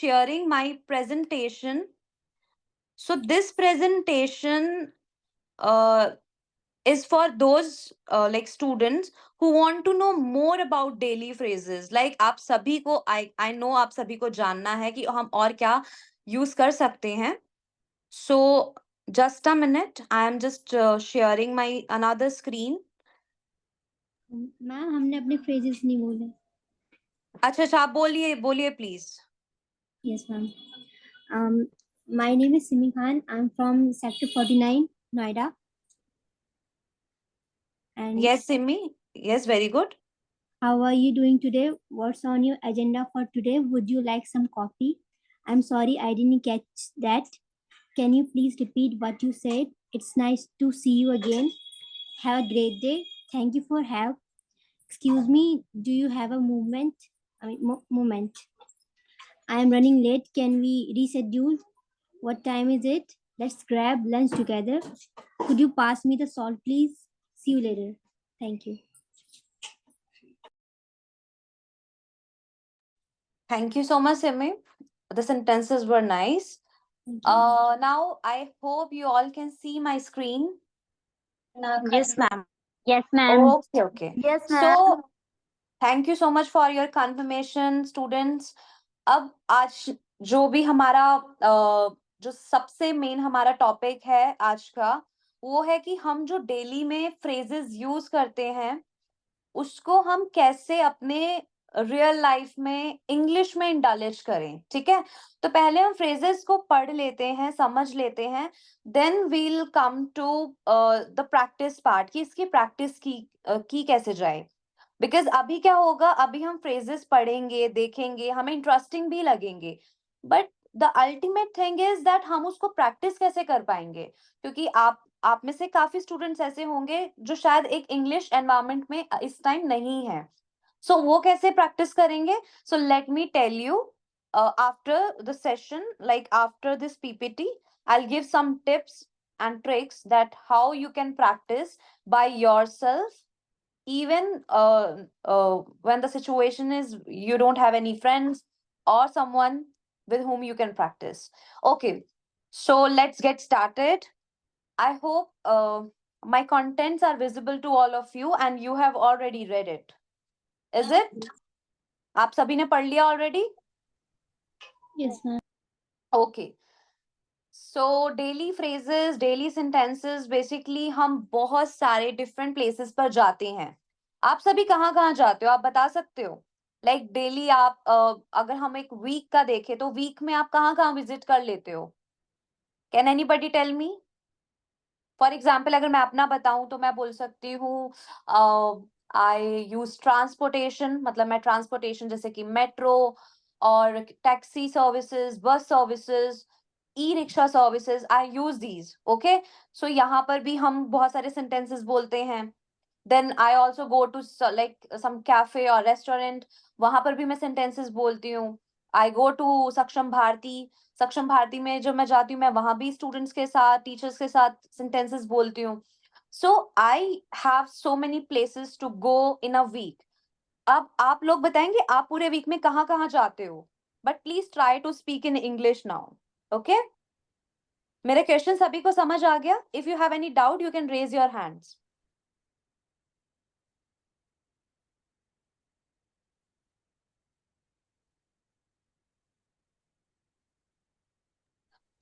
sharing my presentation. So this presentation uh, is for those like students who want to know more about daily phrases. Like आप सभी को I know आप सभी को जानना है कि हम और क्या use कर सकते हैं. So just a minute, I am just sharing my another screen. Ma'am हमने अपने phrases नहीं बोले. अच्छा आप बोलिए please. Yes ma'am. My name is Simi Khan. I'm from Sector 49, Noida. And Yes, Simi. Yes, very good. how are you doing today? What's on your agenda for today? Would you like some coffee? I'm sorry I didn't catch that. Can you please repeat what you said? It's nice to see you again. Have a great day. Thank you for help. Excuse me, do you have a moment? Moment. I am running late. Can we reschedule? What time is it? Let's grab lunch together. Could you pass me the salt, please? See you later. Thank you. Thank you so much, Simi. The sentences were nice. Thank you. Now I hope you all can see my screen. Yes, ma'am. Yes, ma'am. Okay. Yes, So thank you so much for your confirmation, students. अब आज जो भी हमारा जो सबसे main हमारा topic है आज का, वो है कि हम जो डेली में फ्रेजेस यूज करते हैं उसको हम कैसे अपने रियल लाइफ में इंग्लिश में इंडल्ज करें. ठीक है, तो पहले हम फ्रेजेस को पढ़ लेते हैं, समझ लेते हैं, then we'll come to the practice part कि इसकी प्रैक्टिस की कैसे जाए. बिकॉज अभी क्या होगा, अभी हम फ्रेजेस पढ़ेंगे, देखेंगे, हमें इंटरेस्टिंग भी लगेंगे, but the ultimate thing is that हम उसको प्रैक्टिस कैसे कर पाएंगे. क्योंकि आप में से काफी स्टूडेंट्स ऐसे होंगे जो शायद एक इंग्लिश एनवायरनमेंट में इस टाइम नहीं है. सो वो कैसे प्रैक्टिस करेंगे? So let me tell you after the session, like after this PPT, I'll give some tips and tricks that how you can practice by yourself, even when the situation is you don't have any friends or someone with whom you can practice. Okay, so let's get started. I hope my contents are visible to all of you and you have already read it. Is it? आप सभी ने पढ़ लिया already? Yes, ma'am. Okay. So daily phrases, daily sentences, basically हम बहुत सारे different places पर जाते हैं. आप सभी कहाँ कहाँ जाते हो, आप बता सकते हो? Like daily आप अगर हम एक week का देखें तो week में आप कहाँ कहाँ visit कर लेते हो? Can anybody tell me? For example अगर मैं अपना बताऊं तो मैं बोल सकती हूँ आई यूज ट्रांसपोर्टेशन, मतलब मैं ट्रांसपोर्टेशन जैसे कि मेट्रो और taxi services, bus services, e rickshaw services, I use these. Okay, so यहाँ पर भी हम बहुत सारे सेंटेंसेस बोलते हैं. Then I also go to like some cafe और रेस्टोरेंट, वहां पर भी मैं सेंटेंसेस बोलती हूँ. आई गो टू सक्षम भारती, सक्षम भारती में जब मैं जाती हूँ मैं वहां भी स्टूडेंट्स के साथ, टीचर्स के साथ सेंटेंसेस बोलती हूँ. So I have so many places to go in a week. अब आप लोग बताएंगे आप पूरे वीक में कहाँ कहाँ जाते हो, but please try to speak in English now. Okay, मेरे क्वेश्चन सभी को समझ आ गया? If you have any doubt you can raise your hands.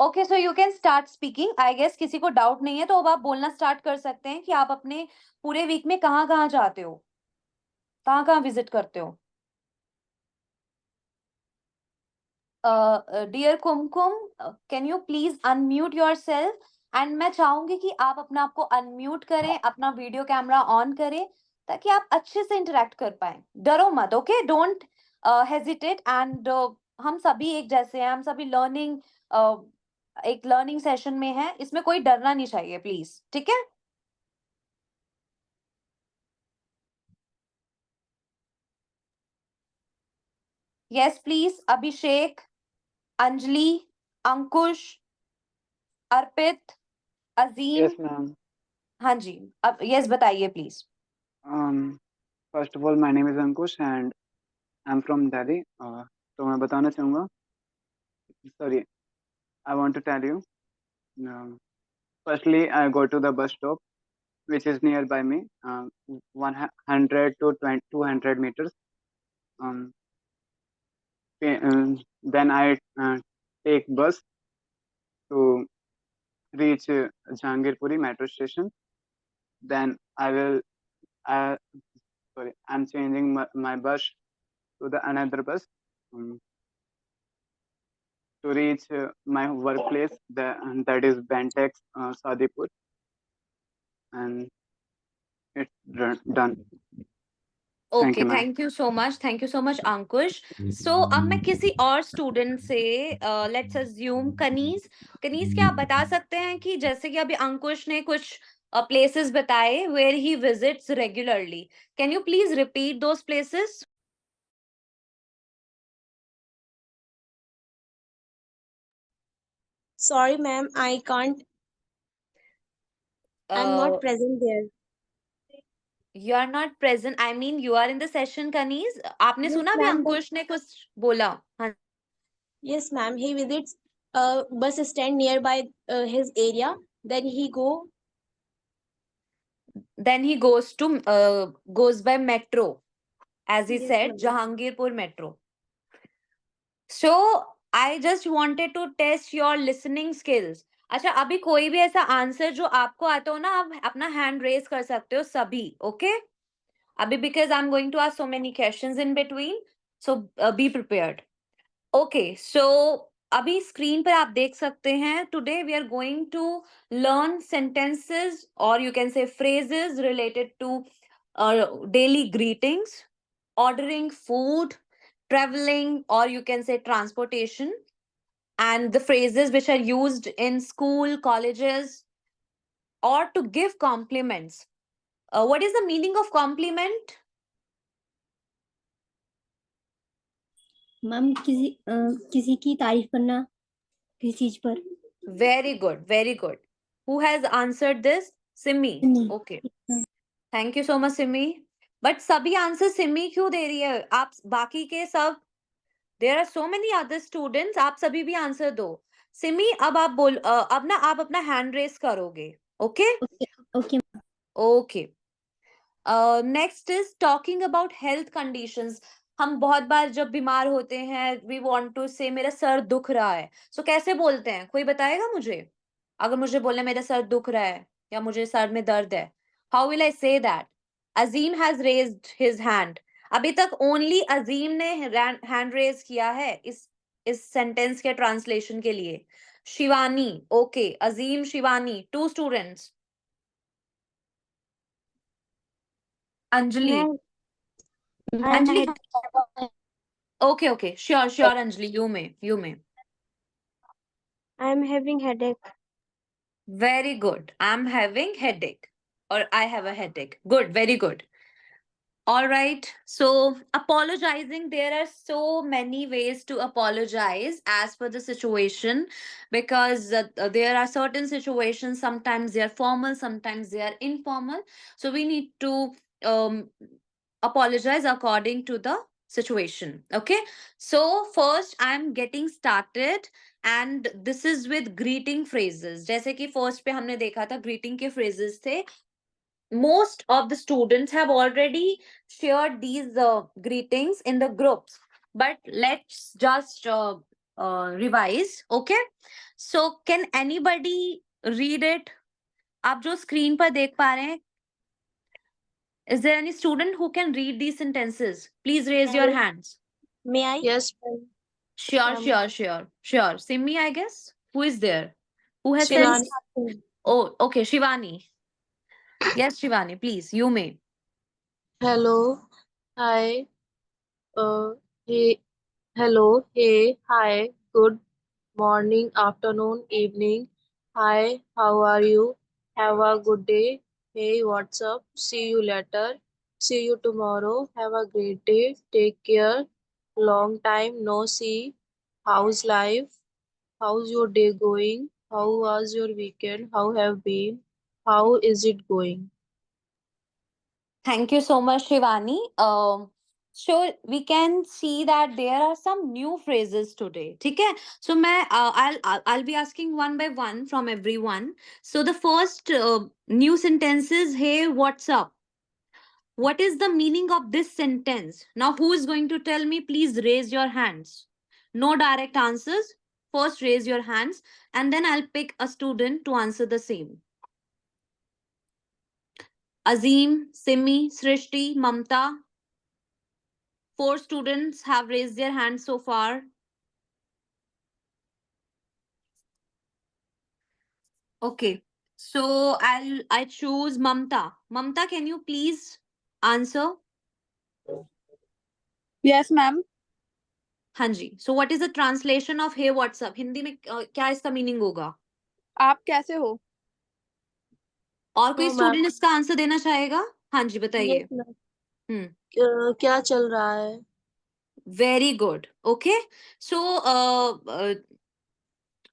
Okay, so you can start speaking. I guess किसी को डाउट नहीं है, तो अब आप बोलना स्टार्ट कर सकते हैं कि आप अपने पूरे वीक में कहाँ कहाँ जाते हो, कहाँ कहाँ विजिट करते हो. Dear Kumkum, can you please unmute yourself. And मैं चाहूंगी कि आप अपने आप को अनम्यूट करें, अपना वीडियो कैमरा ऑन करें, ताकि आप अच्छे से इंटरेक्ट कर पाए. डरो मत. Okay, don't hesitate. एंड हम सभी एक जैसे हैं, हम सभी लर्निंग एक लर्निंग सेशन में है, इसमें कोई डरना नहीं चाहिए प्लीज. ठीक है? Yes please. Abhishek, Anjali, Ankush, Arpit, Azeem. Yes ma'am. हाँ जी, अब यस बताइए please. First of all my name is Ankush and I am from Delhi. तो मैं बताना चाहूँगा sorry, I want to tell you. Um, Firstly, I go to the bus stop, which is nearby me, 100 to 200 meters. Um, then I take bus to reach Jahangirpuri metro station. Then uh, I'm changing my bus to the another bus um, to reach my workplace. That is Bentex, Sadipur, and it's done. Thank okay, you, ma'am. Thank you so much Ankush. So अब मैं किसी और student से let's assume कनीज. कनीज, क्या आप बता सकते हैं कि जैसे कि अभी अंकुश ने कुछ प्लेसेस बताए where he visits regularly, can you please repeat those places? Sorry, ma'am, I can't. I'm not present there. You are not present, I mean you are in the session. Kaneez, आपने Yes, सुना भी ma'am. अंकुश ने कुछ बोला? हाँ. Yes, ma'am. He visits a bus stand nearby his area. Then he go. Then he goes by metro, as he Yes, said, ma'am. Jahangirpur metro. So I just wanted to test your listening skills. अच्छा, अभी कोई भी ऐसा answer जो आपको आता हो ना, आप अपना हैंड रेज कर सकते हो सभी. ओके, अभी because I am going to ask so many questions in between, so be prepared. Okay, so अभी स्क्रीन पर आप देख सकते हैं, today we are going to learn sentences और you can say phrases related to daily greetings, ordering food, traveling, or you can say transportation, and the phrases which are used in school, colleges, or to give compliments. What is the meaning of compliment? Ma'am किसी की तारीफ करना किसी चीज पर. Very good, very good. Who has answered this? Simi. Simi. Okay. Thank you so much, Simi. But सभी answer Simi क्यों दे रही है? आप बाकी के सब, there are so many other students, आप सभी भी आंसर दो. सिमी, अब आप अब ना आप अपना हैंड रेस करोगे. Okay okay. Okay. Next is talking about health conditions. हम बहुत बार जब बीमार होते हैं, वी वांट टू से मेरा सर दुख रहा है. सो कैसे बोलते हैं? कोई बताएगा मुझे? अगर मुझे बोलना मेरा सर दुख रहा है या मुझे सर में दर्द है, how will I say that? Azeem has raised his hand. अभी तक ओनली अजीम ने हैंड रेज किया है इस सेंटेंस के ट्रांसलेशन के लिए. Shivani. Okay, Azeem, Shivani, 2 students. Anjali. Anjali. Okay, okay. Sure, sure, Anjali. You may. I'm having headache. Very good. I'm having headache. Or I have a headache. Good, very good. All right. So, apologizing, there are so many ways to apologize as per the situation, because there are certain situations, sometimes they are formal, sometimes they are informal. So, we need to um, apologize according to the situation. Okay. So, first, I'm getting started. And this is with greeting phrases. जैसे कि first पे हमने देखा था greeting के phrases थे. Most of the students have already shared these greetings in the groups, but let's just revise. Okay, so can anybody read it? आप जो screen पर देख पा रहे हैं, is there any student who can read these sentences? Please raise your hands. May I? Yes, ma'am. Sure. Simi, I guess. Who is there? Who has said? Shivani. Oh, okay, Shivani. Yes, Shivani, please, you may. Hello, hi, hey, hello, hey, hi, good morning, afternoon, evening. Hi, how are you? Have a good day. Hey, what's up? See you later. See you tomorrow. Have a great day. Take care. Long time no see. How's life? How's your day going? How was your weekend? How have been? How is it going? Thank you so much, Shivani. So we can see that there are some new phrases today. ठीक है? So I'll be asking one by one from everyone. So the first new sentence is, hey, what's up? What is the meaning of this sentence? Now, who is going to tell me? Please raise your hands. No direct answers. First, raise your hands, and then I'll pick a student to answer the same. Azim, Simi, Srishti, Mamta. 4 students have raised their hands so far. Okay. So I choose Mamta. Mamta, can you please answer? Yes, ma'am. हाँ जी. So what is the translation of hey what's up? Hindi में क्या इसका meaning होगा? आप कैसे हो? और कोई No, ma'am. स्टूडेंट इसका आंसर देना चाहेगा? हाँ जी, बताइए. Yes, ma'am. हम्म. क्या चल रहा है? Very good. ओके. सो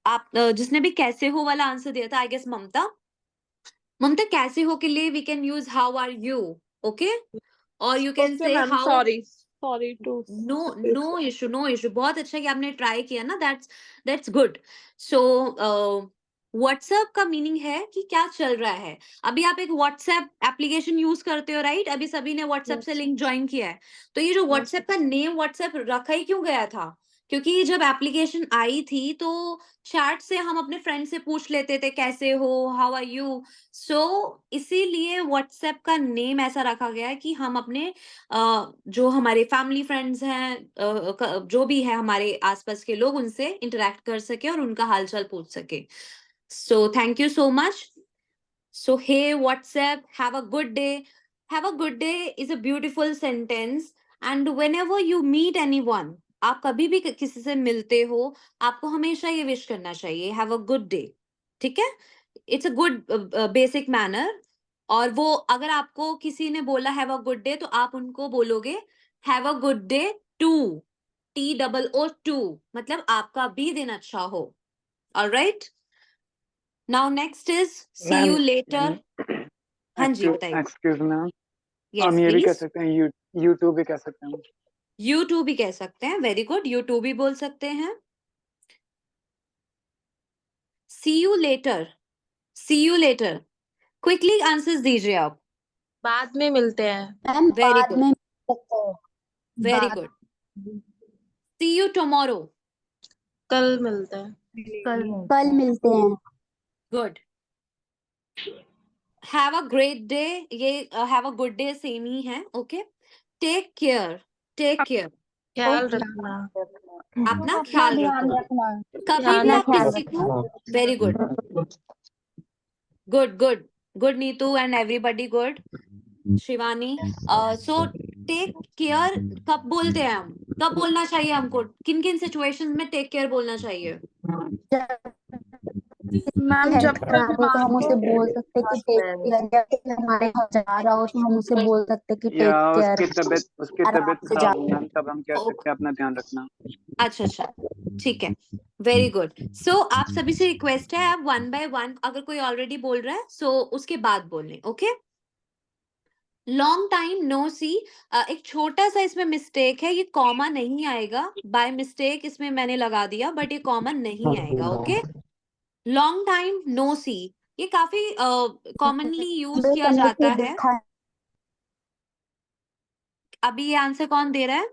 आप जिसने भी कैसे हो वाला आंसर दिया था, आई गेस ममता. ममता, कैसे हो के लिए we can use how are you. Okay. और you can Okay, say ma'am. How. Sorry to. No issue, no issue. बहुत अच्छा कि आपने ट्राई किया ना. That's good. सो व्हाट्सएप का मीनिंग है कि क्या चल रहा है. अभी आप एक व्हाट्सएप एप्लीकेशन यूज करते हो, राइट? अभी सभी ने व्हाट्सएप से लिंक ज्वाइन किया है. तो ये जो व्हाट्सएप का नेम व्हाट्सएप रखा ही क्यों गया था? क्योंकि जब एप्लीकेशन आई थी तो चैट से हम अपने फ्रेंड से पूछ लेते थे कैसे हो, हाउ आर यू. सो इसीलिए व्हाट्सएप का नेम ऐसा रखा गया है कि हम अपने जो हमारे फैमिली फ्रेंड्स हैं, जो भी है हमारे आसपास के लोग, उनसे इंटरेक्ट कर सके और उनका हालचाल पूछ सके. So thank you so much. So hey what's up, have a good day. Have a good day is a beautiful sentence. And whenever you meet anyone, आप कभी भी किसी से मिलते हो, आपको हमेशा ये विश करना चाहिए, हैव अ गुड डे. ठीक है? It's a good basic manner. और वो अगर आपको किसी ने बोला हैव अ गुड डे, तो आप उनको बोलोगे have a good day too. TOO, मतलब आपका भी दिन अच्छा हो. Alright. Now next is see you later. हाँ जी, बताइए. एक्सक्यूज मैम, यस हम ये भी कह प्लीज. सकते हैं, यूट्यूब भी कह सकते हैं. U2 भी कह सकते हैं. Very good. U2 भी बोल सकते हैं. See you later. See you later. Quickly answers दीजिए आप. बाद में मिलते हैं. मैम वेरी बाद गुड. में मिल सकते हैं. वेरी बाद गुड. C you tomorrow. कल मिलते हैं. कल मिलते हैं. Good. Have a great day. ये have a good day same ही है. Okay. Take care. Take care. ख्याल रखना. अपना ख्याल रखो. कभी ध्यान भी आप रखना. किसी को. Very good. Good good good Neetu and everybody good. Shivani. So take care कब बोलते हैं हम? कब बोलना चाहिए हमको? किन किन सिचुएशंस में टेक केयर बोलना चाहिए? मैम हेल्थ जब खराब हो तो हम उसे बोल सकते हैं कि टेक केयर, या फिर हमारे घर जा रहा हो तो हम उसे बोल सकते हैं कि टेक या केयर, उसकी आराम तबीयत से खराब जा. हो मैम, तब हम कह सकते हैं अपना ध्यान रखना. अच्छा अच्छा, ठीक है. Very good. सो आप सभी से रिक्वेस्ट है, आप वन बाय वन, अगर कोई ऑलरेडी बोल रहा है सो उसके बाद बोलने. ओके. लॉन्ग टाइम नो सी. एक छोटा सा इसमें मिस्टेक है, ये कॉमा नहीं आएगा. बाय मिस्टेक इसमें मैंने लगा दिया, बट ये कॉमन नहीं आएगा. ओके. लॉन्ग टाइम नो सी, ये काफी कॉमनली यूज लंबे किया समय जाता से है. देखा. अभी ये आंसर कौन दे रहा है?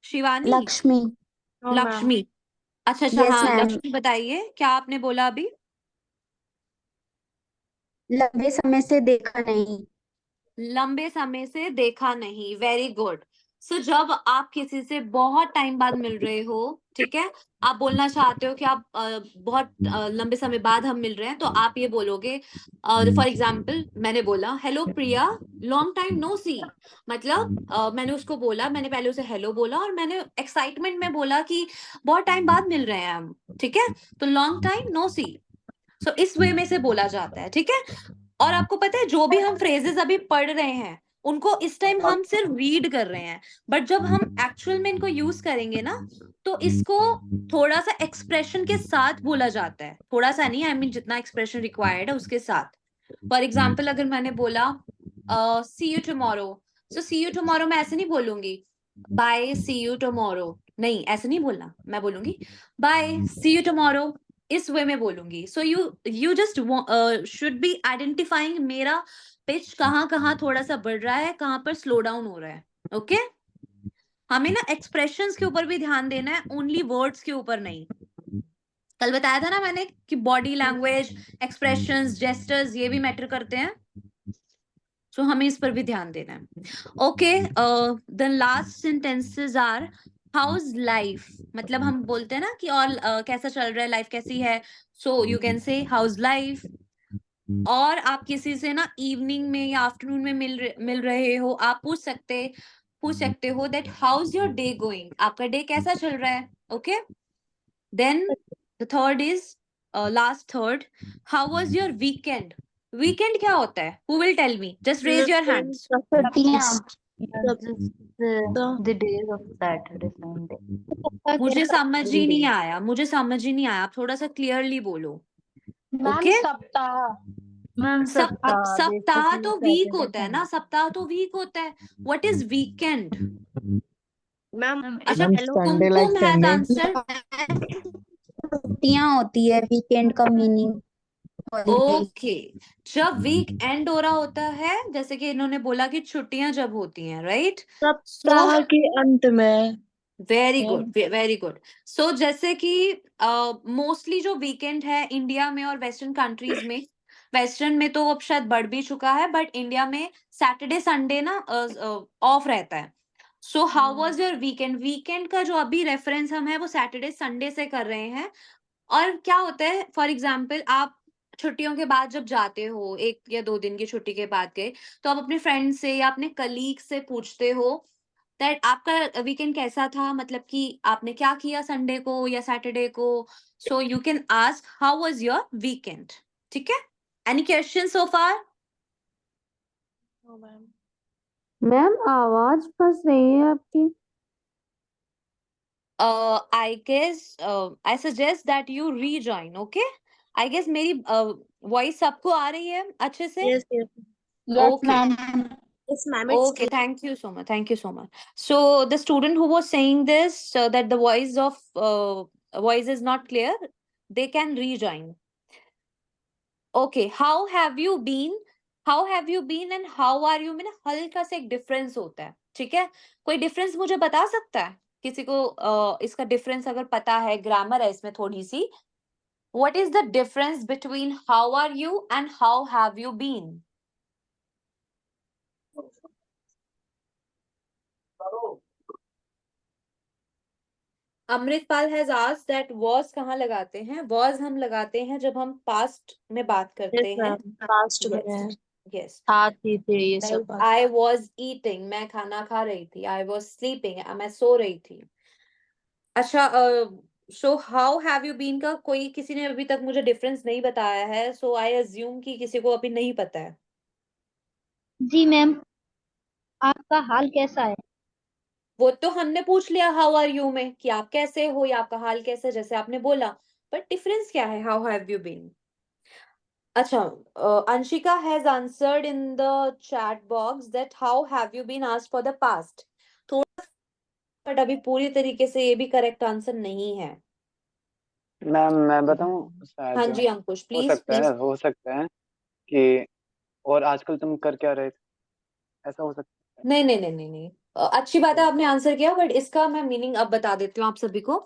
शिवानी. लक्ष्मी. No ma'am. लक्ष्मी. अच्छा अच्छा, यस हाँ मैम. लक्ष्मी बताइए क्या आपने बोला अभी? लंबे समय से देखा नहीं. लंबे समय से देखा नहीं. Very good. सो जब आप किसी से बहुत टाइम बाद मिल रहे हो, ठीक है, आप बोलना चाहते हो कि आप बहुत लंबे समय बाद हम मिल रहे हैं, तो आप ये बोलोगे. फॉर एग्जाम्पल मैंने बोला हेलो प्रिया, लॉन्ग टाइम नो सी. मतलब मैंने उसको बोला, मैंने पहले उसे हेलो बोला और मैंने एक्साइटमेंट में बोला कि बहुत टाइम बाद मिल रहे हैं हम. ठीक है. तो लॉन्ग टाइम नो सी. सो इस वे में से बोला जाता है. ठीक है. और आपको पता है जो भी हम फ्रेजेस अभी पढ़ रहे हैं, उनको इस टाइम हम सिर्फ रीड कर रहे हैं, बट जब हम एक्चुअल में इनको यूज करेंगे ना, तो इसको थोड़ा सा एक्सप्रेशन के साथ बोला जाता है. थोड़ा सा नहीं, आई मीन जितना एक्सप्रेशन रिक्वायर्ड है उसके साथ. फॉर एग्जाम्पल अगर मैंने बोला see you tomorrow, so see you tomorrow मैं ऐसे नहीं बोलूंगी, बाय सी यू टुमारो, नहीं ऐसे नहीं बोलना, मैं बोलूंगी बाय सी यू टुमारो, इस वे में बोलूंगी. So you just should be identifying मेरा पिच कहाँ कहाँ थोड़ा सा बढ़ रहा है, कहाँ पर स्लो डाउन हो रहा है. ओके हमें ना एक्सप्रेशंस के ऊपर भी ध्यान देना है, ओनली वर्ड्स के ऊपर नहीं. कल बताया था ना मैंने कि बॉडी लैंग्वेज, एक्सप्रेशंस, जेस्टर्स ये भी मैटर करते हैं. सो हमें इस पर भी ध्यान देना है. Okay the last sentences are how's life, मतलब हम बोलते हैं ना कि और कैसा चल रहा है, लाइफ कैसी है. सो यू कैन से हाउस लाइफ. और आप किसी से ना इवनिंग में या आफ्टरनून में मिल रहे हो, आप पूछ सकते हो that how's your day going, आपका डे कैसा चल रहा है. Okay then the third is last third, how was your weekend. Weekend क्या होता है, who will tell me, just raise your hands. The days of Saturday, Sunday. मुझे समझ ही नहीं आया, मुझे समझ ही नहीं आया, आप थोड़ा सा क्लियरली बोलो. ओके Ma'am, सप्ताह तो वीक होता है ना, सप्ताह तो वीक होता है. What is weekend. मैम अच्छा Sunday like Kumkum has Sunday. Answer. छुट्टियां होती है, वीकेंड का मीनिंग ओके जब वीक एंड हो रहा होता है, जैसे कि इन्होंने बोला कि छुट्टियां जब होती हैं, राइट. सप्ताह के अंत में. Very good very good. So जैसे कि मोस्टली जो वीकेंड है इंडिया में और वेस्टर्न कंट्रीज में, वेस्टर्न में तो अब शायद बढ़ भी चुका है, बट इंडिया में सैटरडे संडे ना ऑफ रहता है. So how was your weekend. Weekend का जो अभी रेफरेंस हम है वो सैटरडे संडे से कर रहे हैं. और क्या होता है, फॉर एग्जाम्पल आप छुट्टियों के बाद जब जाते हो, 1 या 2 दिन की छुट्टी के बाद गए, तो आप अपने फ्रेंड से या अपने कलीग से पूछते हो दैट आपका वीकेंड कैसा था, मतलब कि आपने क्या किया संडे को या सैटरडे को. सो you can ask how was your weekend. ठीक है, एनी क्वेश्चन सो फार. मैम आवाज फंस रही है आपकी. I guess I suggest that you rejoin. Okay, I guess मेरी वॉइस सबको आ रही है अच्छे से. yes yes Yes, Okay. ma'am. yes ma'am it's Okay, thank you so much. Thank you so much. So the student who was saying this, that the voice is not clear, they can rejoin. Okay, how have you been? How have you been and how are you में ना हल्का सा एक difference होता है. ठीक है, कोई डिफरेंस मुझे बता सकता है किसी को. इसका डिफरेंस अगर पता है, ग्रामर है इसमें थोड़ी सी. What is the difference between how are you and how have you been? Amritpal has asked that was कहाँ लगाते हैं. was हम लगाते हैं जब हम पास्ट में बात करते हैं. पास्ट में Yes. साथ ही थे ये सब Like, I was eating, मैं खाना खा रही थी. I was sleeping, मैं सो रही थी. अच्छा so how have you been का कोई किसी ने अभी तक मुझे डिफरेंस नहीं बताया है. So I assume कि किसी को अभी नहीं पता है. जी मैम, आपका हाल कैसा है? वो तो हमने पूछ लिया हाउ आर यू में कि आप कैसे हो या आपका हाल कैसा है, जैसे आपने बोला. बट डिफरेंस क्या है, हाउ हैव यू बीन. अच्छा Anshika has answered in the chat box that how have you been asked for the past. थोड़ा बट अभी पूरी तरीके से ये भी करेक्ट आंसर नहीं है. मैम मैं बताऊं, हाँ शायद जी अंकुश हो प्लीज सकता प्लीज. है, हो सकता है कि और आजकल तुम कर क्या रहे थे, ऐसा हो सकता नहीं नहीं नहीं नहीं नहीं. अच्छी बात है आपने आंसर किया, बट इसका मैं मीनिंग अब बता देती हूँ आप सभी को.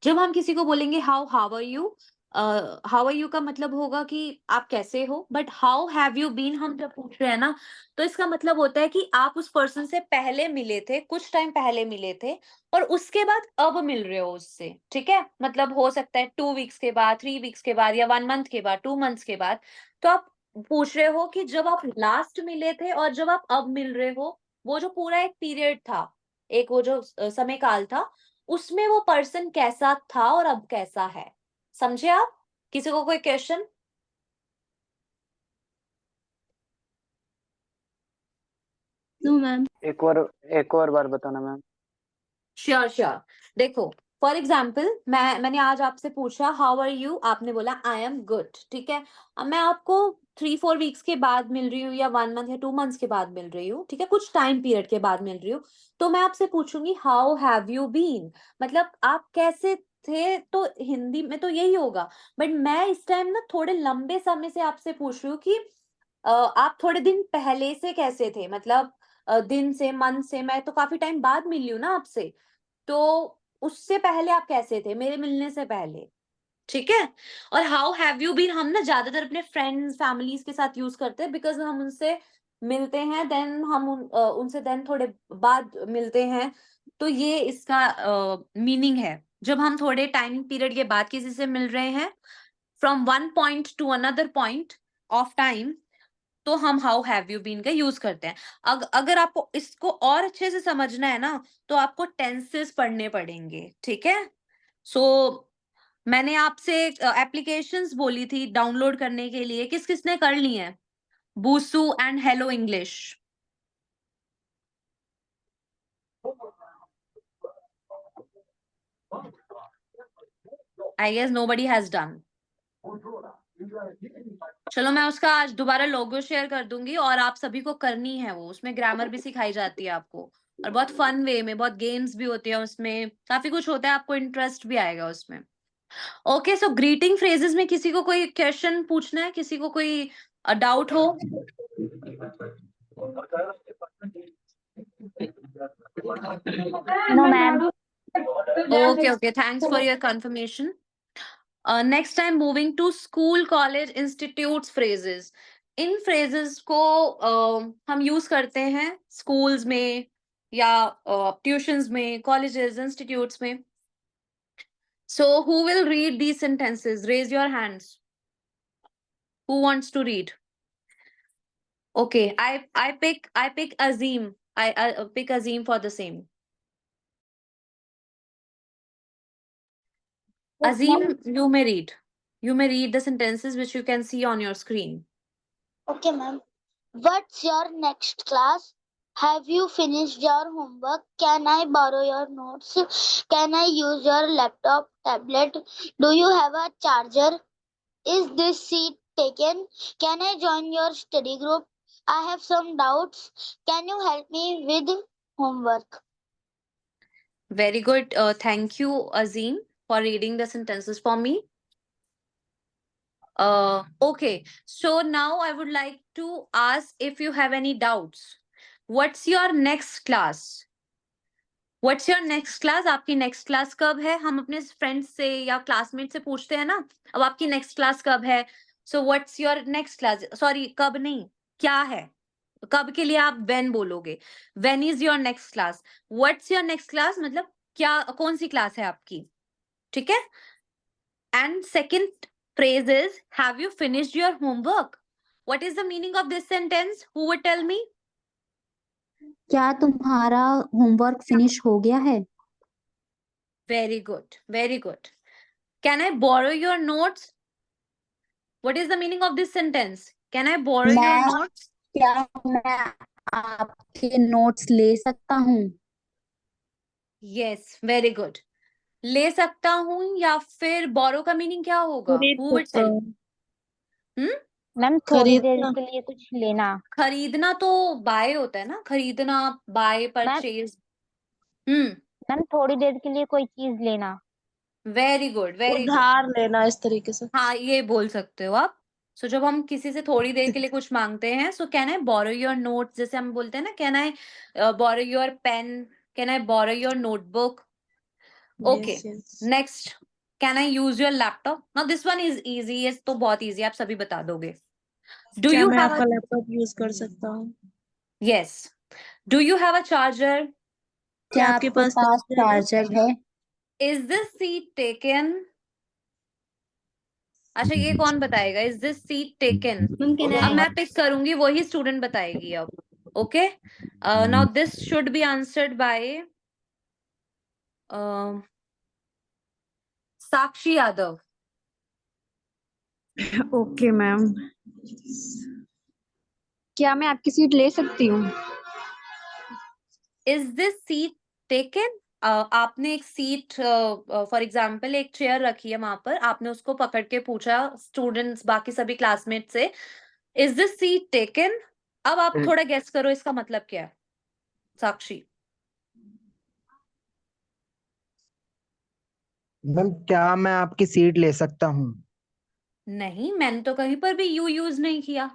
जब हम किसी को बोलेंगे हाउ आर यू का मतलब होगा कि आप कैसे हो. But how have you been हम जब पूछ रहे हैं ना, तो इसका मतलब होता है कि आप उस पर्सन से पहले मिले थे, कुछ टाइम पहले मिले थे, और उसके बाद अब मिल रहे हो उससे. ठीक है, मतलब हो सकता है 2 वीक्स के बाद, 3 वीक्स के बाद, या 1 मंथ के बाद, 2 मंथ्स के बाद. तो आप पूछ रहे हो कि जब आप लास्ट मिले थे और जब आप अब मिल रहे हो, वो जो पूरा एक पीरियड था, एक वो जो समय काल था, उसमें वो पर्सन कैसा था और अब कैसा है. समझे आप. किसी को कोई क्वेश्चन. No ma'am. है. एक और बार बताना मैम. Sure sure. देखो फॉर एग्जाम्पल मैंने आज आपसे पूछा हाउ आर यू, आपने बोला आई एम गुड. ठीक है, अब मैं आपको 3-4 वीक्स के बाद मिल रही हूँ या 1 मंथ या 2 मंथ्स के बाद मिल रही हूँ, ठीक है, कुछ टाइम पीरियड के बाद मिल रही हूँ, तो मैं आपसे पूछूंगी हाउ हैव यू बीन, मतलब आप कैसे थे, तो हिंदी में तो यही होगा, बट मैं इस टाइम ना थोड़े लंबे समय से आपसे पूछ रही हूँ कि आप थोड़े दिन पहले से कैसे थे, मतलब दिन से, मंथ से, मैं तो काफी टाइम बाद मिली हूँ ना आपसे, तो उससे पहले आप कैसे थे, मेरे मिलने से पहले, ठीक है। और हाउ हैव यू बीन हम ना ज्यादातर अपने फ्रेंड्स फैमिलीज के साथ यूज करते हैं, बिकॉज हम उनसे मिलते हैं, देन हम उनसे देन थोड़े बाद मिलते हैं, तो ये इसका मीनिंग है। जब हम थोड़े टाइम पीरियड के बाद किसी से मिल रहे हैं from one point two another point of time, तो हम हाउ हैव यू बीन का यूज करते हैं। अगर आपको इसको और अच्छे से समझना है ना, तो आपको टेंसेस पढ़ने पड़ेंगे, ठीक है। सो मैंने आपसे एप्लीकेशंस बोली थी डाउनलोड करने के लिए, किस किसने कर ली है? Busuu and hello English. I guess nobody has done. चलो मैं उसका आज दोबारा लोगो शेयर कर दूंगी, और आप सभी को करनी है वो, उसमें ग्रामर भी सिखाई जाती है आपको, और बहुत फन वे में, बहुत गेम्स भी होती है उसमें, काफी कुछ होता है, आपको इंटरेस्ट भी आएगा उसमें। ओके, सो ग्रीटिंग फ्रेजेस में किसी को कोई क्वेश्चन पूछना है, किसी को कोई डाउट हो? No ma'am. Okay, thanks for your confirmation. Next time moving to school, college, institutes phrases. In phrases को हम use करते हैं schools में या tuitions में, colleges, institutes में. So who will read these sentences? Raise your hands. Who wants to read? Okay, I pick Azim. I pick Azim for the same. Azim, you may read. You may read the sentences which you can see on your screen. Okay, ma'am. What's your next class? Have you finished your homework? Can I borrow your notes? Can I use your laptop, tablet? Do you have a charger? Is this seat taken? Can I join your study group? I have some doubts. Can you help me with homework? Very good. Thank you, Azim, for reading the sentences for me. Okay, so now I would like to ask if you have any doubts. What's your next class? What's your next class? आपकी next class कब है? हम अपने friends से या classmates से पूछते हैं ना, अब आपकी next class कब है? So what's your next class? Sorry, कब नहीं, क्या है? कब के लिए आप when बोलोगे? When is your next class? What's your next class? मतलब क्या, कौन सी क्लास है आपकी? ठीक है? And second phrase is, have you finished your homework? What is the meaning of this sentence? Who would tell me? क्या तुम्हारा होमवर्क फिनिश हो गया है? Very good. Very good. Can I borrow your notes? What is the meaning of this sentence? Can I borrow your मैं notes? क्या मैं आपके notes ले सकता हूँ? Yes, very good. ले सकता हूँ, या फिर borrow का meaning क्या होगा? खरीद Who would सकता tell? हूँ। मैम थोड़ी देर खरीदना। के लिए कुछ लेना। खरीदना तो buy होता है ना, खरीदना, buy, purchase. मैम थोड़ी देर के लिए कोई चीज लेना। Very good, very good. उधार लेना, इस तरीके से। हाँ, ये बोल सकते हो आप। सो जब हम किसी से थोड़ी देर के लिए कुछ मांगते हैं, so can I borrow your notes, जैसे हम बोलते हैं ना, can I borrow your pen, can I borrow your notebook. Okay, Yes, yes. Next, can I use your laptop? Now this one is easy, ये तो बहुत इजी, आप सभी बता दोगे। डू क्या यू मैं हैव आपका लैपटॉप यूज कर सकता हूँ? Yes, do you have a charger? क्या आपके आपके पास पास चार्जर चार्जर है? Is this seat taken? अच्छा, ये कौन बताएगा? Is this seat taken? Ma'am, can अब I? मैं पिक करूंगी, वही स्टूडेंट बताएगी अब। Okay, now this should be answered bye Sakshi Yadav. Okay ma'am, क्या मैं आपकी सीट ले सकती हूँ? Is this seat taken? आपने एक सीट, फॉर एग्जाम्पल एक चेयर रखी है वहां पर, आपने उसको पकड़ के पूछा स्टूडेंट्स, बाकी सभी क्लासमेट से, Is this seat taken? अब आप थोड़ा गेस करो इसका मतलब क्या है, साक्षी। मैम क्या मैं आपकी सीट ले सकता हूँ? नहीं, मैंने तो कहीं पर भी यू यूज नहीं किया।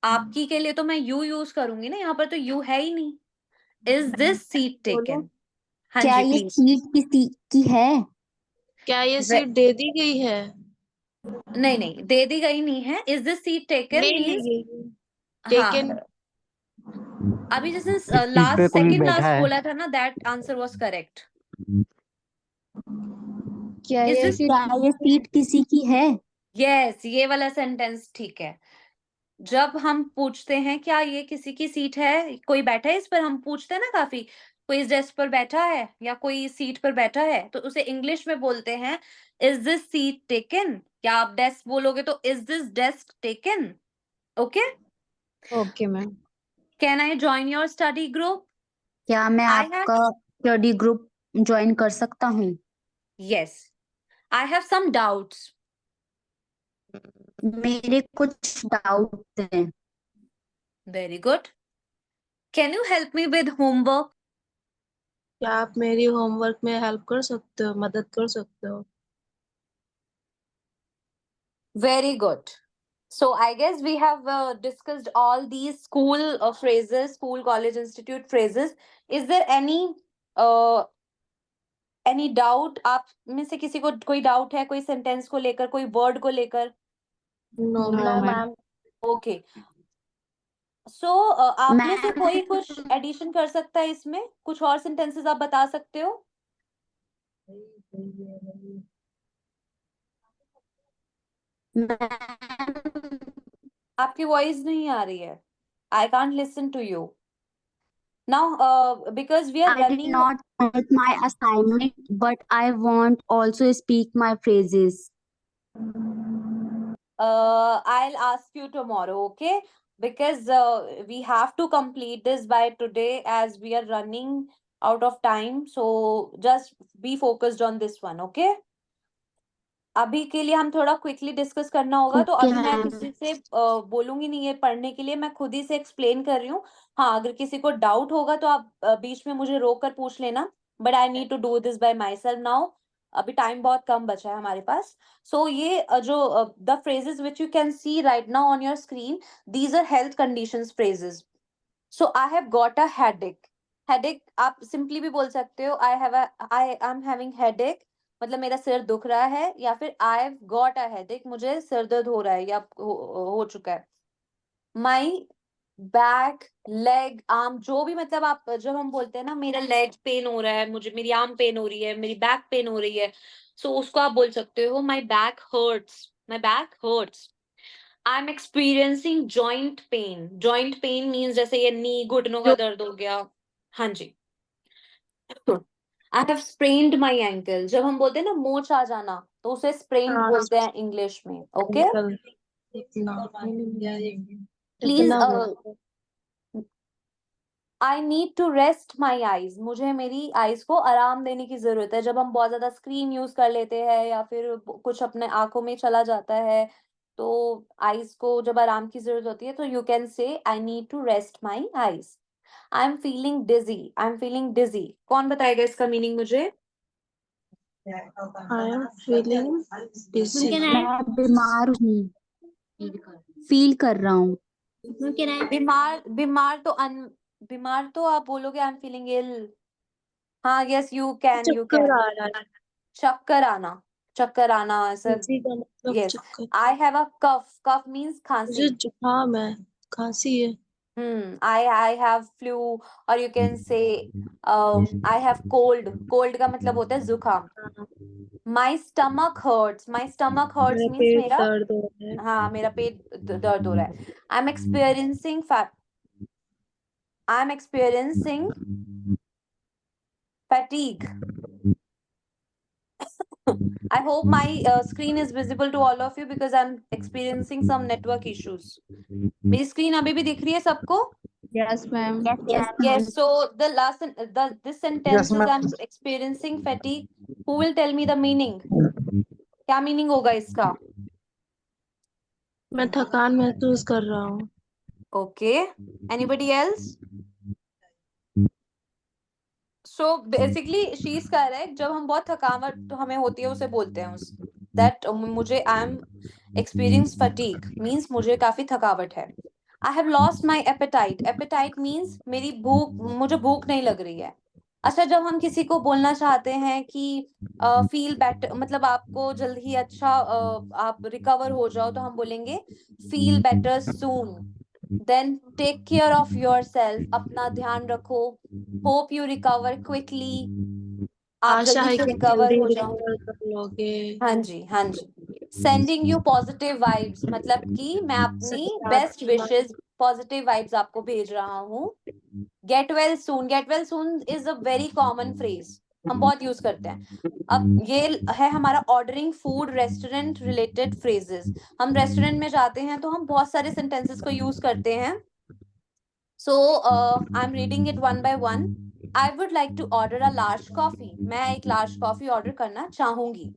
आपकी के लिए तो मैं यू यूज करूंगी ना, यहाँ पर तो यू है ही नहीं। Is this seat taken? हाँ क्या जी ये प्लीज। सीट की है? क्या ये सीट दे दी गई है? नहीं नहीं, दे दी गई नहीं है। इज दिस सीट टेकन ले ली मीन्स, गई है। हाँ, टेकन। अभी जिसने इस सीट लास्ट पे कोई सेकंड बैठा लास्ट है? बोला था ना, दैट आंसर वाज करेक्ट। क्या इज ये दिस, सीट क्या ये सीट किसी की है? यस, ये वाला सेंटेंस ठीक है। जब हम पूछते हैं क्या ये किसी की सीट है, कोई बैठा है इस पर, हम पूछते हैं ना काफी, कोई इस डेस्क पर बैठा है या कोई इस सीट पर बैठा है, तो उसे इंग्लिश में बोलते हैं इज दिस सीट टेकन। क्या आप डेस्क बोलोगे तो is this desk taken? Okay. Okay ma'am. Can I join your study group? क्या मैं आई हैव, आपका स्टडी ग्रुप ज्वाइन कर सकता हूँ? Yes, I have some doubts. मेरे कुछ डाउट हैं। Very good. Can you help me with homework? क्या आप मेरी होमवर्क में हेल्प कर सकते हो, मदद कर सकते हो? Very good. So I guess we have discussed all these school phrases, school, college, institute phrases. Is there uh, any doubt? आप में से किसी को कोई डाउट है, कोई सेंटेंस को लेकर, कोई वर्ड को लेकर? No no ma'am. Ma'am. Okay. So आप में से मैम कोई कुछ एडिशन कर सकता है इसमें? कुछ और सेंटेंसेस आप बता सकते हो? आपकी वॉइस नहीं आ रही है। I can't listen to you. Now, because we are I did running, not complete my assignment, but I want also speak my phrases. I'll ask you tomorrow, okay? Because we have to complete this by today as we are running out of time. So just be focused on this one, okay? अभी के लिए हम थोड़ा quickly discuss करना होगा, तो Okay, अभी मैं ma'am. किसी से बोलूंगी नहीं है पढ़ने के लिए, मैं खुद ही से एक्सप्लेन कर रही हूँ। हाँ, अगर किसी को डाउट होगा तो आप बीच में मुझे रोक कर पूछ लेना, but I need to do this by myself now. अभी टाइम बहुत कम बचा है हमारे पास। सो ये जो the phrases which you can see right now on your screen, these are health conditions phrases. So I have got a headache. Headache आप सिंपली भी बोल सकते हो, आई एम हैविंग हेडेक, मतलब मेरा सिर दुख रहा है, या फिर आई हैव गॉट अ हेडेक, मुझे सिर दर्द हो रहा है या हो चुका है। माई बैक, लेग, आर्म, जो भी, मतलब आप जब हम बोलते हैं ना मेरा लेग पेन हो रहा है, मुझे मेरी आर्म पेन हो रही है, मेरी बैक पेन हो रही है, सो उसको आप बोल सकते हो my back hurts, my back hurts. I am experiencing joint pain. Joint pain means जैसे ये नी, घुटनों का दर्द हो गया। हाँ जी। I have sprained my ankle. जब हम बोलते हैं ना मोच आ जाना, तो उसे स्प्रेन्ड हाँ, बोलते हैं इंग्लिश में, ओके? अंकल। इतना प्लीज, इतना मत। I need to rest my eyes. मुझे मेरी आईज को आराम देने की जरूरत है। जब हम बहुत ज्यादा स्क्रीन यूज कर लेते हैं या फिर कुछ अपने आंखों में चला जाता है, तो आईज को जब आराम की जरूरत होती है, तो you can say I need to rest my eyes. I am feeling dizzy. I am feeling dizzy, कौन बताएगा इसका मीनिंग मुझे? I am feeling dizzy. Can I? मैं बीमार हूँ, फील कर रहा हूँ। Can I? बीमार, बीमार तो आप बोलोगे आई एम फीलिंग इल। हाँ, यस, यू कैन, यू चक्कर कैन। आ रहा है। चक्कर आना, चक्कर आना ऐसा। डिजी का मतलब यस। चक्कर। I have a cough. Cough means खांसी। मुझे जुकाम है, खांसी है। आई हैव फ्लू, और you can say I have cold. Cold का मतलब होता है जुकाम। हाँ, my stomach hurts. My stomach hurts मेरा मीन्स पेट मेरा, दर्द हो रहा है। हाँ, मेरा पेट दर्द हो रहा है। आई am experiencing fatigue. I hope my screen is visible to all of you because I'm experiencing some network issues. मेरी screen अभी भी दिख रही है सबको? Yes ma'am. Yes, ma'am. Yes. So this sentence Yes, is ma'am. I'm experiencing fatigue. Who will tell me the meaning? क्या meaning होगा इसका? मैं थकान महसूस कर रहा हूँ। Okay. Anybody else? So basically she is correct. जब हम बहुत थकावट हमें होती है उसे बोलते हैं उस that मुझे I am experience fatigue means मुझे काफी थकावट है. I have lost my appetite. Appetite means मेरी मुझे भूख नहीं लग रही है. अच्छा, जब हम किसी को बोलना चाहते हैं कि फील बेटर, मतलब आपको जल्द ही अच्छा आप रिकवर हो जाओ, तो हम बोलेंगे feel better soon. Then take care of yourself, अपना ध्यान रखो. होप यू रिकवर क्विकली, आप आशा जल्दी है से कि रिकवर जल्दी हो जाओ. रिकवर कर लोगे। हाँ जी, हाँ जी. सेंडिंग यू पॉजिटिव वाइब्स, मतलब कि मैं अपनी बेस्ट विशेस, पॉजिटिव वाइब्स आपको भेज रहा हूँ. Get well soon. Get well soon is a very common phrase, हम बहुत यूज करते हैं. अब ये है हमारा ordering food restaurant related phrases. हम रेस्टोरेंट में जाते हैं तो हम बहुत सारे सेंटेंसेस को यूज करते हैं. So, I'm reading it one by one. I would like to order a large coffee. मैं एक large coffee order करना चाहूंगी.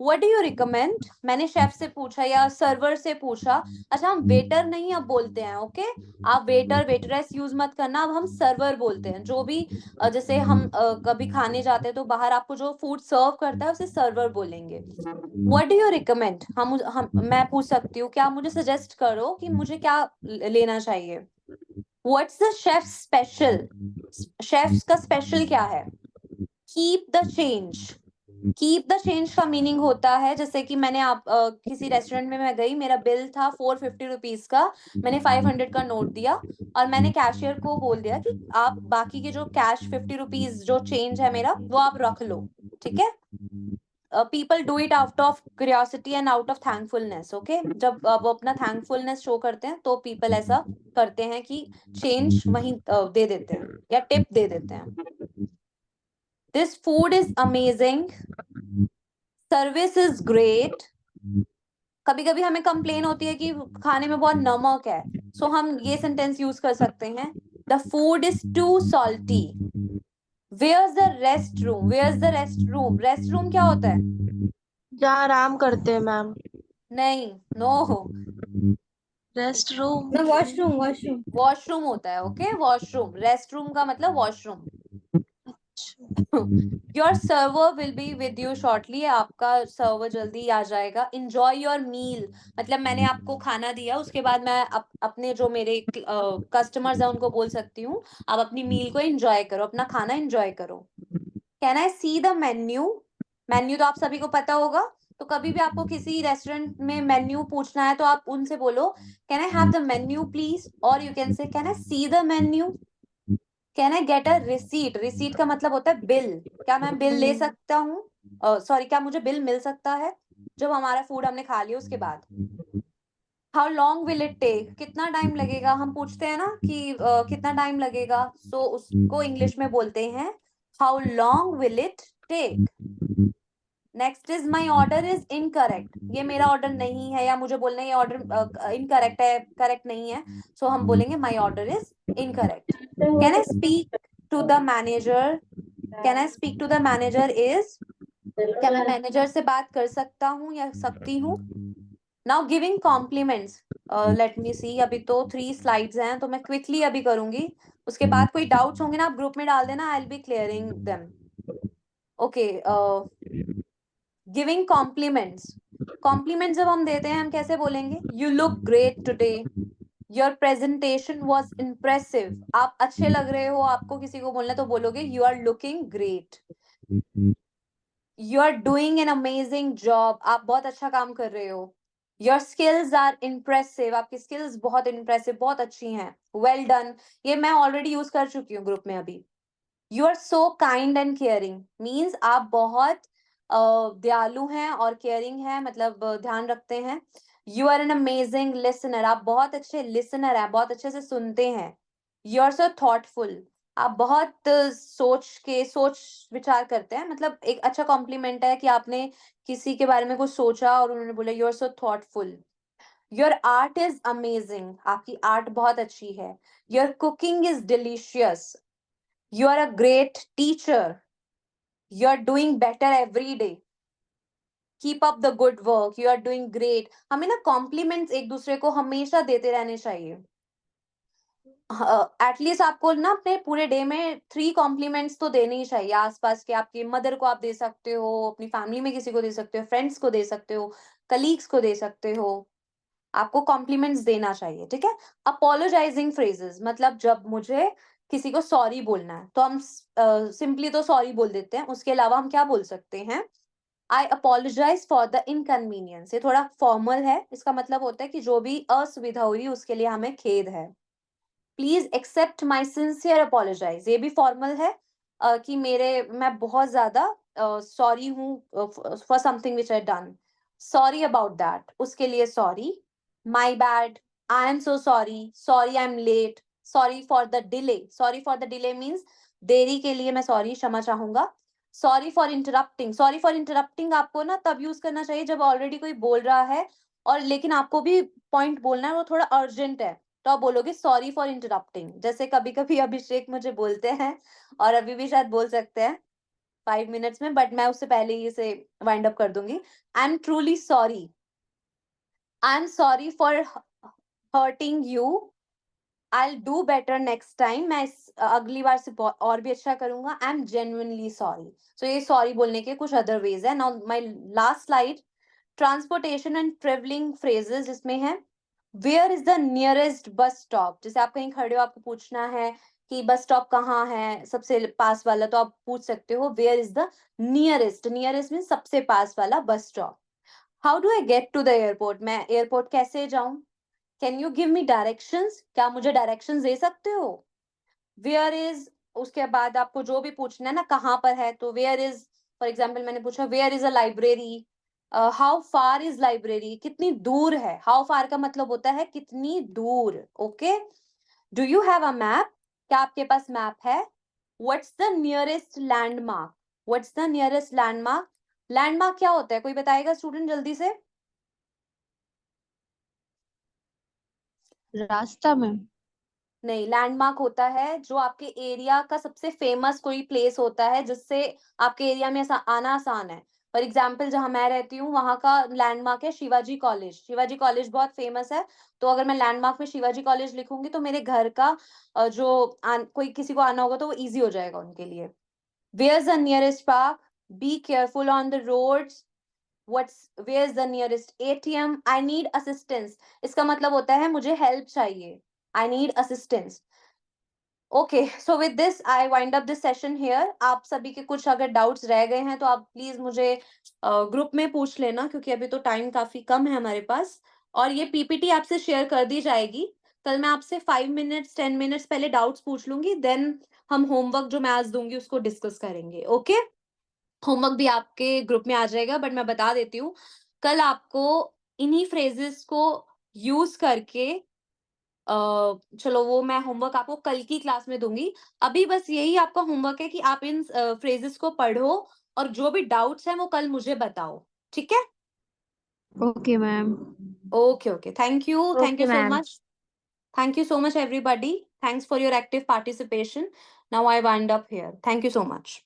What do you recommend? मैंने शेफ से पूछा या सर्वर से पूछा. अच्छा, हम वेटर नहीं अब बोलते हैं. ओके, आप वेटर वेटरेस यूज मत करना, अब हम सर्वर बोलते हैं. जो भी जैसे हम कभी खाने जाते हैं तो बाहर आपको जो फूड सर्व करता है उसे सर्वर बोलेंगे. What do you recommend? मैं पूछ सकती हूँ, क्या मुझे सजेस्ट करो कि मुझे क्या लेना चाहिए. What's the chef's special? Chefs का स्पेशल क्या है. Keep the change. Keep the change का मीनिंग होता है, जैसे कि मैंने किसी रेस्टोरेंट में मैं गई, मेरा बिल था 450 रुपीज का, मैंने 500 का नोट दिया और मैंने कैशियर को बोल दिया कि आप बाकी के जो कैश 50 रुपीज जो चेंज है मेरा, वो आप रख लो. ठीक है. People do it out of curiosity and out of thankfulness. Okay, जब वो अपना थैंकफुलनेस शो करते हैं तो पीपल ऐसा करते हैं कि चेंज वहीं दे देते हैं या टिप दे देते हैं. This food is amazing. Service is great. कभी कभी हमें कंप्लेन होती है कि खाने में बहुत नमक है, सो हम ये सेंटेंस यूज कर सकते हैं. The food is too salty. Where is the rest room. Where is the rest room. Rest room क्या होता है. जहाँ आराम करते हैं मैम। नहीं, no. Rest room. Washroom washroom. Washroom होता है. Okay, washroom. रेस्ट रूम का मतलब washroom. Your server will be with you shortly. आपका सर्वर जल्दी आ जाएगा. इंजॉय योर मील, मतलब मैंने आपको खाना दिया, उसके बाद मैं अपने जो मेरे कस्टमर्स हैं उनको बोल सकती हूँ आप अपनी मील को एंजॉय करो, अपना खाना एंजॉय करो. Can I see the menu. Menu तो आप सभी को पता होगा, तो कभी भी आपको किसी रेस्टोरेंट में मेन्यू पूछना है तो आप उनसे बोलो can I have the menu please, और you can say can I see the menu. Can I get a receipt. Receipt का मतलब होता है बिल. क्या मैं बिल ले सकता हूँ, सॉरी, क्या मुझे बिल मिल सकता है जब हमारा फूड हमने खा लिया उसके बाद. How long will it take. कितना टाइम लगेगा. हम पूछते हैं ना कि कितना टाइम लगेगा, सो उसको इंग्लिश में बोलते हैं how long will it take. Next is my order is incorrect. ये मेरा ऑर्डर नहीं है, या मुझे बोलना है ये ऑर्डर इनकरेक्ट है, करेक्ट नहीं है, सो हम बोलेंगे my order is incorrect. Can I speak to the manager. Can I speak to the manager is, क्या मैं मैनेजर से बात कर सकता हूँ या सकती हूँ. Now giving compliments. Let me see. अभी तो 3 स्लाइड्स हैं तो मैं क्विकली अभी करूंगी, उसके बाद कोई डाउट्स होंगे ना आप ग्रुप में डाल देना. I will be clearing them. Okay, giving compliments. Compliment जब हम देते हैं हम कैसे बोलेंगे. You look great today. Your presentation was impressive. आप अच्छे लग रहे हो, आपको किसी को बोलना तो बोलोगे you are looking great. You are doing an amazing job. आप बहुत अच्छा काम कर रहे हो. Your skills are impressive. आपकी स्किल्स बहुत इम्प्रेसिव, बहुत अच्छी हैं. वेल डन, ये मैं ऑलरेडी यूज कर चुकी हूँ ग्रुप में अभी. You are so kind and caring means आप बहुत दयालु हैं और केयरिंग हैं, मतलब ध्यान रखते हैं. You are an amazing listener. आप बहुत अच्छे लिसनर हैं, बहुत अच्छे से सुनते हैं. You are so thoughtful. आप बहुत सोच विचार करते हैं, मतलब एक अच्छा कॉम्प्लीमेंट है कि आपने किसी के बारे में कुछ सोचा और उन्होंने बोला you are so thoughtful. Your art is amazing. आपकी आर्ट बहुत अच्छी है. Your cooking is delicious. You are a great teacher. You are doing better every day. Keep up the good work, you are doing great. हमें ना compliments एक दूसरे को हमेशा देते रहने चाहिए। एटलीस्ट आपको ना अपने पूरे डे में 3 कॉम्प्लीमेंट्स तो देने ही चाहिए आसपास के। आपकी मदर को आप दे सकते हो, अपनी फैमिली में किसी को दे सकते हो, फ्रेंड्स को दे सकते हो, कलीग्स को दे सकते हो। आपको कॉम्प्लीमेंट्स देना चाहिए, ठीक है। अपोलोजाइजिंग फ्रेजेस, मतलब जब मुझे किसी को सॉरी बोलना है तो हम सिंपली तो सॉरी बोल देते हैं। उसके अलावा हम क्या बोल सकते हैं? आई अपोलोजाइज फॉर द इनकन्वीनियंस। ये थोड़ा फॉर्मल है, इसका मतलब होता है कि जो भी असुविधा हुई उसके लिए हमें खेद है। Please accept my sincere apologies, ये भी फॉर्मल है कि मैं बहुत ज्यादा सॉरी हूँ for something which I done, sorry about that, उसके लिए sorry. My bad, I am so sorry, sorry I am late, sorry for the delay. Sorry for the delay means देरी के लिए मैं सॉरी, क्षमा चाहूंगा। Sorry for interrupting, sorry for interrupting आपको ना तब यूज करना चाहिए जब ऑलरेडी कोई बोल रहा है और लेकिन आपको भी पॉइंट बोलना है, वो थोड़ा अर्जेंट है, तो आप बोलोगे सॉरी फॉर इंटरप्टिंग। जैसे कभी कभी अभिषेक मुझे बोलते हैं और अभी भी शायद बोल सकते हैं 5 मिनट्स में, बट मैं उससे पहले ही इसे वाइंड अप कर दूंगी। I am truly sorry, I am sorry for hurting you, I will do better next time. मैं अगली बार से और भी अच्छा करूंगा। I am genuinely sorry. So ये सॉरी बोलने के कुछ अदर वेज है। Now my last slide, transportation and travelling phrases, जिसमें है where is the nearest bus stop. जैसे आप कहीं खड़े हो, आपको पूछना है कि बस स्टॉप कहाँ है सबसे पास वाला, तो आप पूछ सकते हो where is the nearest. Nearest mean सबसे पास वाला bus stop. How do I get to the airport, मैं एयरपोर्ट कैसे जाऊं? Can you give me directions, क्या मुझे डायरेक्शंस दे सकते हो? वेयर इज, उसके बाद आपको जो भी पूछना है ना कहाँ पर है, तो वेयर इज, फॉर एग्जाम्पल मैंने पूछा where is a library, how far is library, कितनी दूर है। हाउ फार का मतलब होता है कितनी दूर, okay. Do you have a map, क्या आपके पास मैप है? What's the nearest landmark, what's the nearest landmark. Landmark क्या होता है, कोई बताएगा स्टूडेंट जल्दी से? रास्ता मैम। नहीं, लैंडमार्क होता है जो आपके एरिया का सबसे फेमस कोई प्लेस होता है जिससे आपके एरिया में आना आसान है। फॉर एग्जाम्पल जहां मैं रहती हूँ वहां का लैंडमार्क है शिवाजी कॉलेज। शिवाजी कॉलेज बहुत फेमस है, तो अगर मैं लैंडमार्क में शिवाजी कॉलेज लिखूंगी तो मेरे घर का कोई किसी को आना होगा तो वो इजी हो जाएगा उनके लिए। Where is the nearest park, be careful on the roads, where is the nearest ATM, I need assistance, इसका मतलब होता है मुझे हेल्प चाहिए, I need assistance। Okay, so with this I wind up this session here. आप सभी के कुछ अगर डाउट्स रह गए हैं तो आप प्लीज मुझे ग्रुप में पूछ लेना, क्योंकि अभी तो टाइम काफी कम है हमारे पास। और ये पीपीटी आपसे शेयर कर दी जाएगी। कल मैं आपसे 5 मिनट्स 10 मिनट्स पहले डाउट्स पूछ लूंगी, देन हम होमवर्क जो मैं आज दूंगी उसको डिस्कस करेंगे, ओके। होमवर्क भी आपके ग्रुप में आ जाएगा, बट मैं बता देती हूँ कल आपको इन्हीं फ्रेजेस को यूज करके चलो वो मैं होमवर्क आपको कल की क्लास में दूंगी। अभी बस यही आपका होमवर्क है कि आप इन फ्रेजेस को पढ़ो और जो भी डाउट्स हैं वो कल मुझे बताओ, ठीक है। Okay ma'am. Okay okay, thank you Okay, so ma'am. Much. Thank you so much everybody. Thanks for your active participation. Now I wind up here. Thank you so much.